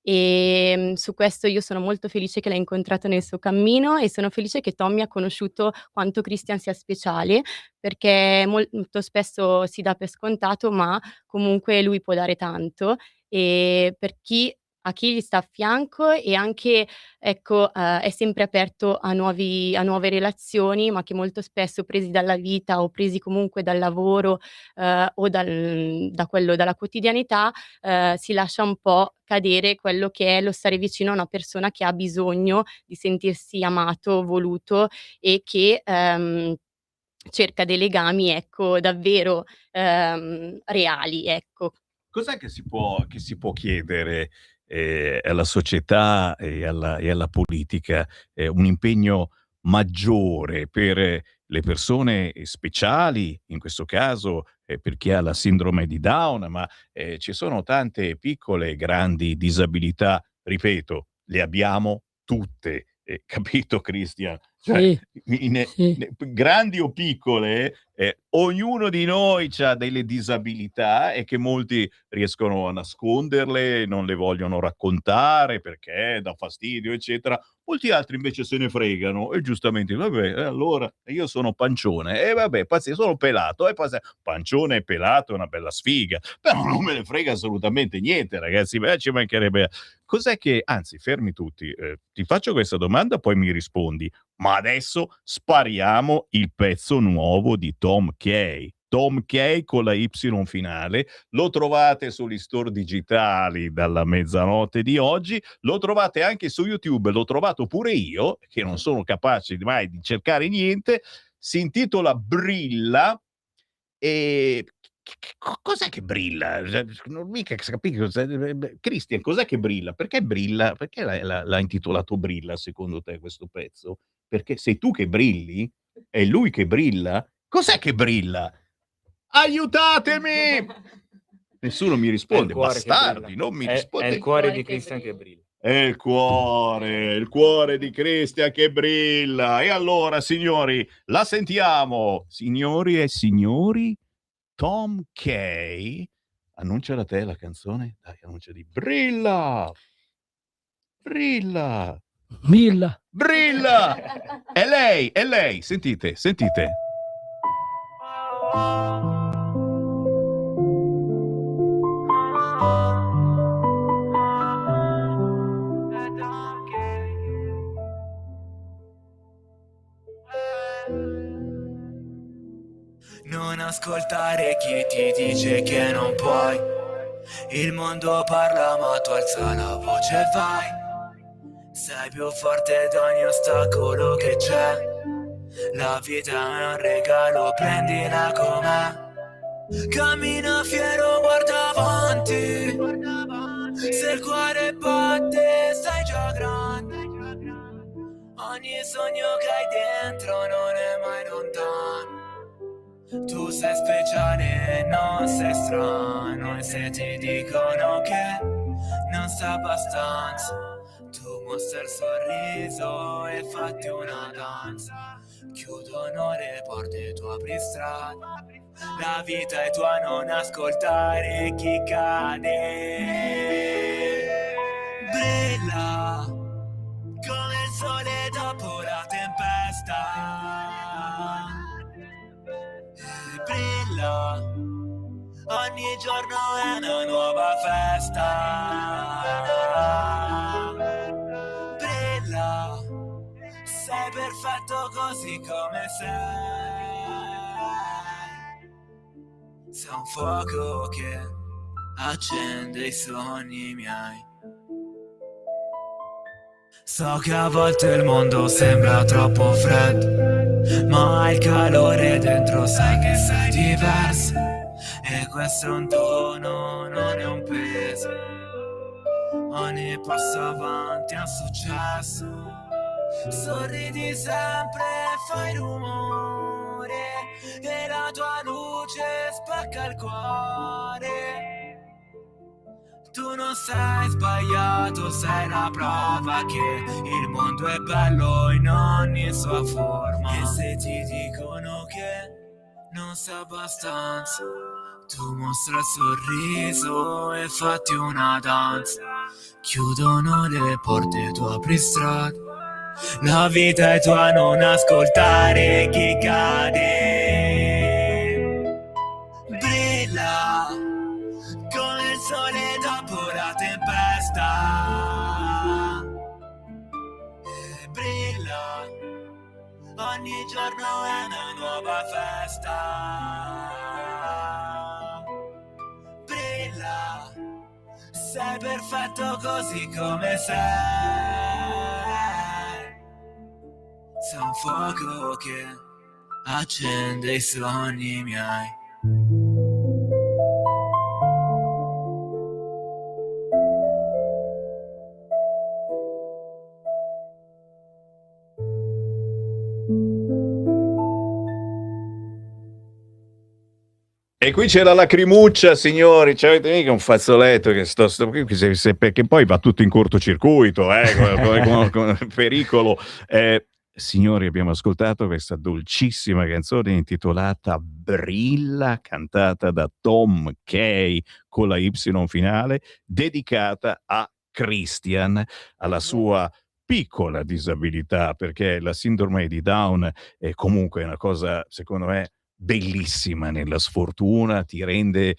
Su questo io sono molto felice che l'ha incontrato nel suo cammino e sono felice che Tommy ha conosciuto quanto Christian sia speciale, perché molto spesso si dà per scontato, ma comunque lui può dare tanto, per chi gli sta a fianco e anche, ecco, è sempre aperto a nuove relazioni, ma che molto spesso presi dalla vita o presi comunque dal lavoro, o dalla quotidianità, si lascia un po' cadere quello che è lo stare vicino a una persona che ha bisogno di sentirsi amato, voluto e che, cerca dei legami, ecco, davvero, reali, ecco. Cos'è che si può chiedere alla società e alla politica? Un impegno maggiore per le persone speciali, in questo caso per chi ha la sindrome di Down, ma ci sono tante piccole e grandi disabilità, ripeto, le abbiamo tutte, capito Christian? Cioè, Sì. Sì. grandi o piccole, ognuno di noi c'ha delle disabilità e che molti riescono a nasconderle, non le vogliono raccontare perché dà fastidio, eccetera. Molti altri invece se ne fregano e giustamente, vabbè, allora io sono pancione e vabbè, sono pelato e pancione e pelato è una bella sfiga, però non me ne frega assolutamente niente, ragazzi, beh, ci mancherebbe. Cos'è che, anzi, fermi tutti, ti faccio questa domanda, poi mi rispondi. Ma adesso spariamo il pezzo nuovo di Tom Kay. Tom K con la Y finale. Lo trovate sugli store digitali dalla mezzanotte di oggi, lo trovate anche su YouTube, l'ho trovato pure io, che non sono capace mai di cercare niente. Si intitola Brilla. E cos'è che brilla? Non mica capisco. Christian, cos'è che brilla? Perché brilla? Perché l'ha intitolato Brilla secondo te questo pezzo? Perché sei tu che brilli? È lui che brilla? Cos'è che brilla? Aiutatemi! Nessuno mi risponde, bastardi, non mi risponde. È il cuore di Christian che brilla. È il cuore di Christian che brilla. E allora, signori, la sentiamo. Signori e signori, Tom K. Annuncia da te la canzone. Dai, annuncia di Brilla. Brilla. Milla. Brilla. È lei. Sentite. Non ascoltare chi ti dice che non puoi. Il mondo parla ma tu alza la voce e vai. Sei più forte di ogni ostacolo che c'è. La vita è un regalo, prendila com'è. Cammina fiero, guarda avanti. Se il cuore batte sei già grande. Ogni sogno che hai dentro non è mai lontano. Tu sei speciale, non sei strano. E se ti dicono che non sai abbastanza, tu mostra il sorriso e fatti una danza. Chiudono le porte, tu apri strada. La vita è tua, non ascoltare chi cade. Brilla come il sole dopo la tempesta. Brilla, ogni giorno è una nuova festa. Brilla, sei perfetto così come sei. Sei un fuoco che accende i sogni miei. So che a volte il mondo sembra troppo freddo, ma il calore dentro sai che sei diverso. E questo è un dono, non è un peso. Ogni passo avanti è un successo. Sorridi sempre, fai rumore, e la tua luce spacca il cuore. Tu non sei sbagliato, sei la prova che il mondo è bello in ogni sua forma. E se ti dicono che non sei abbastanza, tu mostra il sorriso e fatti una danza. Chiudono le porte, tu apri strada. La vita è tua, non ascoltare chi cade. Brilla come il sole dopo la tempesta. E brilla, ogni giorno è una nuova festa. Brilla, sei perfetto così come sei. Sei un fuoco che accende i sogni miei. E qui c'è la lacrimuccia, signori, cioè, avete mica un fazzoletto che perché poi va tutto in cortocircuito, con pericolo. Signori, abbiamo ascoltato questa dolcissima canzone intitolata Brilla, cantata da Tom K con la Y finale, dedicata a Christian, alla sua piccola disabilità, perché la sindrome di Down è comunque una cosa, secondo me, bellissima nella sfortuna, ti rende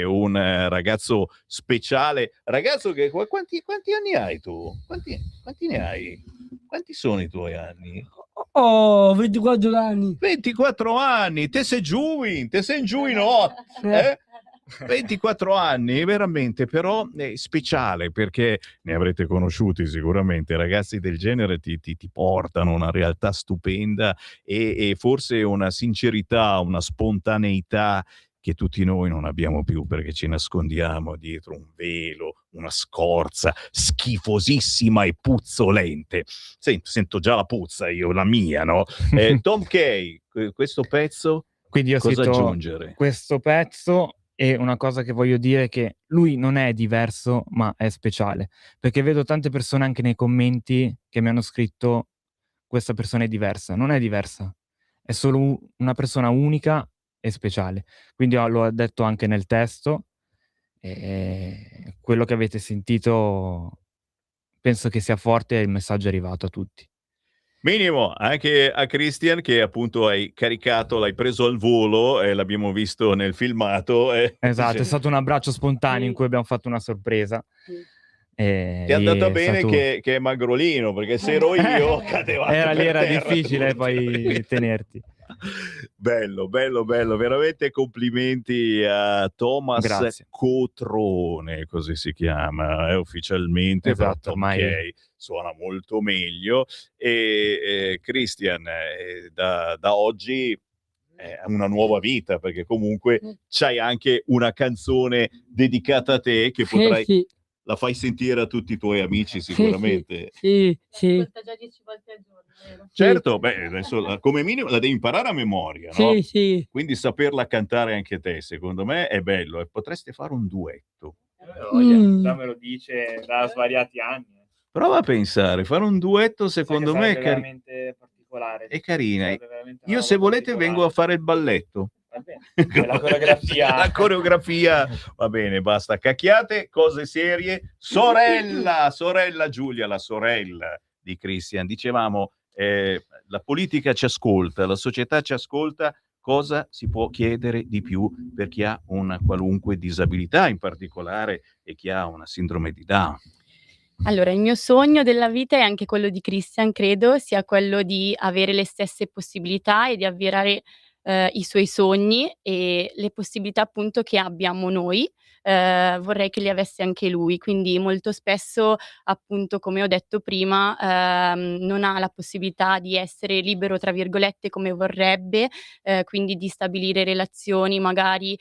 un ragazzo speciale. Ragazzo che quanti anni hai tu? Quanti ne hai? Quanti sono i tuoi anni? Ho 24 anni. 24 anni, te sei giovine, eh? 24 anni, veramente, però è speciale, perché ne avrete conosciuti sicuramente, ragazzi del genere ti portano una realtà stupenda e forse una sincerità, una spontaneità che tutti noi non abbiamo più, perché ci nascondiamo dietro un velo, una scorza schifosissima e puzzolente. Sento già la puzza io, la mia, no? Tom Kay, questo pezzo, Quindi io cosa cito aggiungere? questo pezzo, e una cosa che voglio dire è che lui non è diverso, ma è speciale, perché vedo tante persone anche nei commenti che mi hanno scritto: questa persona è diversa. Non è diversa, è solo una persona unica e speciale. Quindi l'ho detto anche nel testo, e quello che avete sentito penso che sia forte e il messaggio è arrivato a tutti. Minimo, anche a Christian, che appunto hai caricato, l'hai preso al volo e l'abbiamo visto nel filmato. Esatto, è stato un abbraccio spontaneo in cui abbiamo fatto una sorpresa. Ti è andata bene stato... che è magrolino, perché se ero io cadevate era per terra difficile tutti. poi tenerti. Bello, veramente complimenti a Thomas Grazie. Cotrone, così si chiama ufficialmente, però Esatto, Tom ormai Kay suona molto meglio. E Christian, da oggi è una nuova vita, perché comunque c'hai anche una canzone dedicata a te che potrai... Sì. La fai sentire a tutti i tuoi amici sicuramente. Sì. Ascolta già 10 volte al giorno, vero? Certo, beh, adesso come minimo la devi imparare a memoria, no? Sì. Quindi saperla cantare anche te, secondo me è bello, e potreste fare un duetto. Già me lo dice da svariati anni. Prova a pensare, fare un duetto secondo me è veramente particolare. è carina. Sarebbe veramente una Io se roba volete particolare. vengo a fare il balletto. Va bene. La coreografia. La coreografia, va bene, basta. Cacchiate, cose serie. Sorella Giulia, la sorella di Christian. Dicevamo, la politica ci ascolta, la società ci ascolta. Cosa si può chiedere di più per chi ha una qualunque disabilità, in particolare e chi ha una sindrome di Down? Allora, il mio sogno della vita è anche quello di Christian, credo, sia quello di avere le stesse possibilità e di avverare i suoi sogni e le possibilità appunto che abbiamo noi. Vorrei che li avesse anche lui, quindi molto spesso appunto, come ho detto prima, non ha la possibilità di essere libero tra virgolette come vorrebbe, quindi di stabilire relazioni magari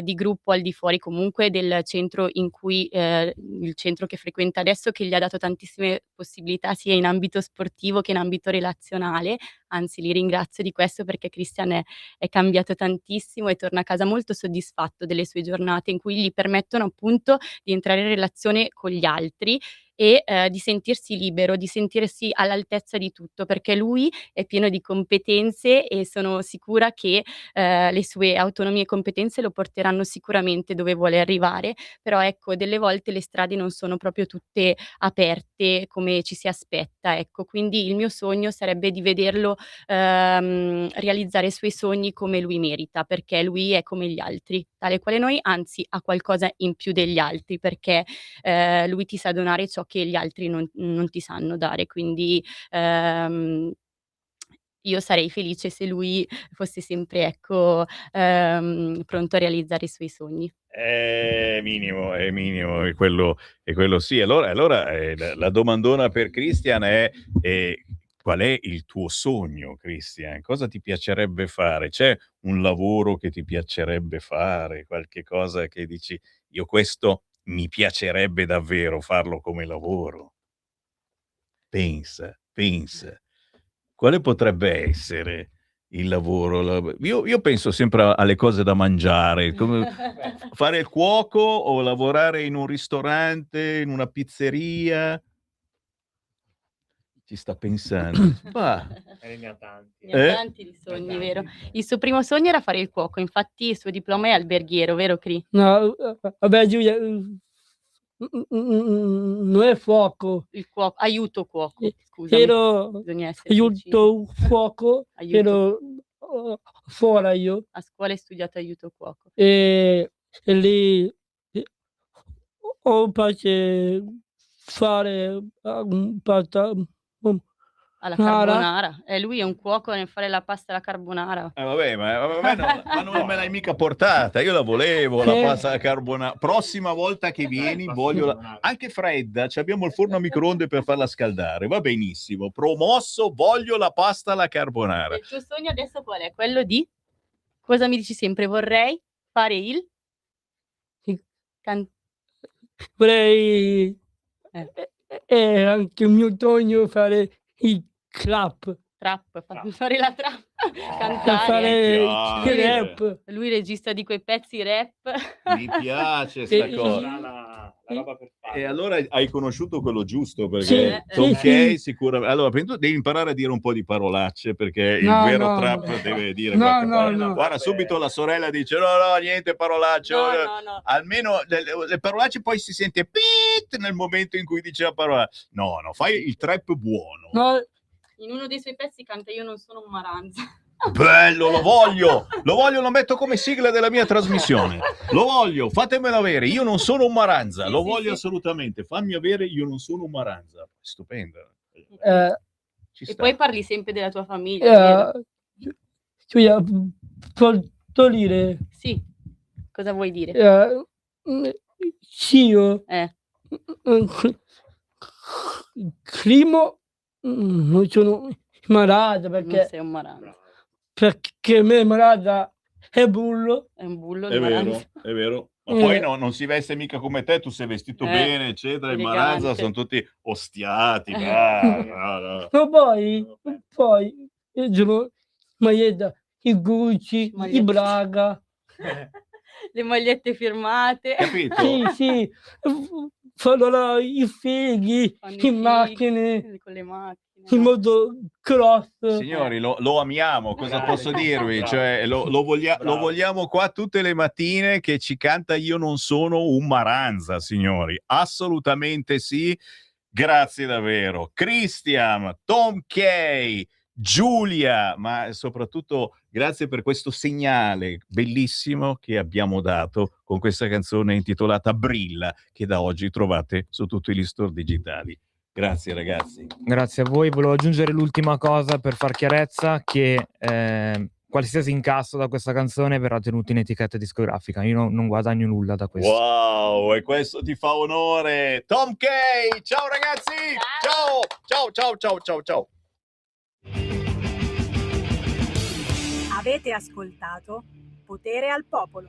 di gruppo al di fuori comunque del centro in cui il centro che frequenta adesso, che gli ha dato tantissime possibilità sia in ambito sportivo che in ambito relazionale. Anzi, li ringrazio di questo, perché Christian è cambiato tantissimo e torna a casa molto soddisfatto delle sue giornate, in cui gli permettono appunto di entrare in relazione con gli altri e di sentirsi libero, di sentirsi all'altezza di tutto, perché lui è pieno di competenze e sono sicura che le sue autonomie e competenze lo porteranno sicuramente dove vuole arrivare. Però ecco, delle volte le strade non sono proprio tutte aperte come ci si aspetta, ecco. Quindi il mio sogno sarebbe di vederlo realizzare i suoi sogni come lui merita, perché lui è come gli altri, tale quale noi, anzi ha qualcosa in più degli altri, perché lui ti sa donare ciò che gli altri non ti sanno dare. Quindi io sarei felice se lui fosse sempre, ecco, pronto a realizzare i suoi sogni. È minimo, è quello sì. Allora la domandona per Christian è qual è il tuo sogno, Christian? Cosa ti piacerebbe fare? C'è un lavoro che ti piacerebbe fare? Qualche cosa che dici, io questo mi piacerebbe davvero farlo come lavoro? Pensa. Quale potrebbe essere il lavoro? Io penso sempre alle cose da mangiare, come fare il cuoco o lavorare in un ristorante, in una pizzeria. Ci sta pensando. Bah. Ne ha tanti di sogni, vero? Il suo primo sogno era fare il cuoco, infatti il suo diploma è alberghiero, vero Cri? No, vabbè Giulia, non è fuoco. Il cuoco, aiuto cuoco, scusami. Bisogna essere aiuto fuoco, Aiuto. ero fuori io. A scuola hai studiato aiuto cuoco. E lì ho piace fare un part-time. alla Carbonara. carbonara. Lui è un cuoco nel fare la pasta alla carbonara. Vabbè, ma non me l'hai mica portata. Io la volevo, la pasta alla carbonara. Prossima volta che vieni, voglio anche fredda. Abbiamo il forno a microonde per farla scaldare. Va benissimo. Promosso, voglio la pasta alla carbonara. Il tuo sogno adesso qual è? Quello di? Cosa mi dici sempre? Vorrei fare il? Vorrei è anche un mio sogno fare il trap. Fare la trap, cantare. Fare piace. il rap. Lui regista di quei pezzi rap. Mi piace sta cosa. E allora hai conosciuto quello giusto, perché Sì, Tom sì, Kay sì. sicuramente. Allora, prima tu devi imparare a dire un po' di parolacce, perché il No, vero no, trap no. deve dire No, qualche no, parola. no. Guarda, subito la sorella dice no, niente parolacce. No. Almeno le parolacce poi si sente pit nel momento in cui dice la parola. No, fai il trap buono. No, In uno dei suoi pezzi canta Io non sono un maranza. Bello, lo voglio, lo metto come sigla della mia trasmissione. Lo voglio, fatemelo avere. Io non sono un maranza, lo voglio assolutamente. Fammi avere Io non sono un maranza. Stupendo. Ci E sta. poi parli sempre della tua famiglia, vero? posso dire? Sì. Cosa vuoi dire? Io primo non sono marada Non perché sei un maranza. perché me marada è bullo. È un bullo È il vero, maranza. è vero. Ma poi non si veste mica come te, tu sei vestito bene, eccetera. Il elegante. maranza sono tutti ostiati. No. Ma poi io sono maglietta, i Gucci, i Braga. Le magliette firmate. Capito? Sì, fanno i fighi, Fanno i in fighi macchine, con le macchine. in motocross. Signori, lo amiamo, cosa posso dirvi? Cioè, lo vogliamo qua tutte le mattine che ci canta Io non sono un maranza, signori. Assolutamente sì. Grazie davvero. Christian, Tom Kay, Giulia, ma soprattutto grazie per questo segnale bellissimo che abbiamo dato con questa canzone intitolata Brilla, che da oggi trovate su tutti gli store digitali. Grazie ragazzi. Grazie a voi. Volevo aggiungere l'ultima cosa per far chiarezza, che qualsiasi incasso da questa canzone verrà tenuto in etichetta discografica. Io non guadagno nulla da questo. Wow, e questo ti fa onore. Tom Kay, ciao ragazzi. Ciao. Avete ascoltato Potere al Popolo.